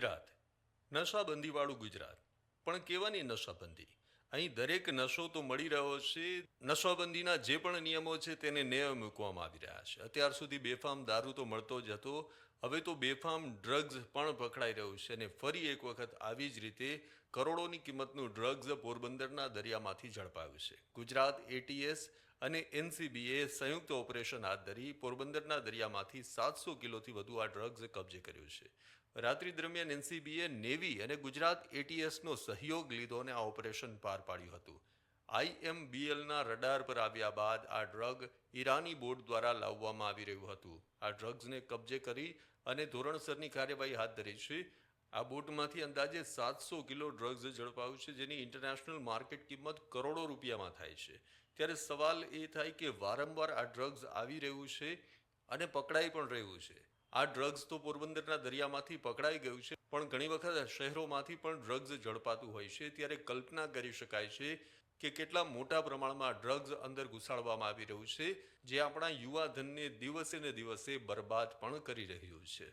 ગુજરાત નશાબંધીવાળું ગુજરાત પણ કેવાની નશાબંધી અહીં દરેક નશો તો મળી રહ્યો છે. નશાબંધીના જે પણ નિયમો છે તેને નેમ મૂકવામાં આવી રહ્યા છે. અત્યાર સુધી બેફામ દારૂ તો મળતો જ હતો, હવે તો બેફામ ડ્રગ્સ પણ પકડાઈ રહ્યું છે અને ફરી એક વખત આવી જ રીતે કરોડોની કિંમતનું ડ્રગ્સ પોરબંદરના દરિયામાંથી ઝડપાયું છે. ગુજરાત એટીએસ અને એનસીબીએ સંયુક્ત ઓપરેશન હાથ ધરી પોરબંદરના દરિયામાંથી 700 કિલોથી વધુ આ ડ્રગ્સ કબજે કર્યું છે. રાત્રિ દરમિયાન એનસીબીએ નેવી અને ગુજરાત એટીએસનો સહયોગ લીધો અને આ ઓપરેશન પાર પાડ્યું હતું. આઈએમબીએલના રડાર પર આવ્યા બાદ આ ડ્રગ ઈરાની બોટ દ્વારા લાવવામાં આવી રહ્યું હતું. આ ડ્રગ્સને કબજે કરી અને ધોરણસરની કાર્યવાહી હાથ ધરી છે. આ બોટમાંથી અંદાજે 700 કિલો ડ્રગ્સ ઝડપાયું છે, જેની ઇન્ટરનેશનલ માર્કેટ કિંમત કરોડો રૂપિયામાં થાય છે. ત્યારે સવાલ એ થાય કે વારંવાર આ ડ્રગ્સ આવી રહ્યું છે અને પકડાઈ પણ રહ્યું છે. આ ડ્રગ્સ તો પોરબંદરના દરિયામાંથી પકડાઈ ગયું છે, પણ ઘણી વખત શહેરોમાંથી પણ ડ્રગ્સ ઝડપાતું હોય છે. ત્યારે કલ્પના કરી શકાય છે કે કેટલા મોટા પ્રમાણમાં ડ્રગ્સ અંદર ઘુસાડવામાં આવી રહ્યું છે, જે આપણા યુવા ધનને દિવસે ને દિવસે બરબાદ પણ કરી રહ્યું છે.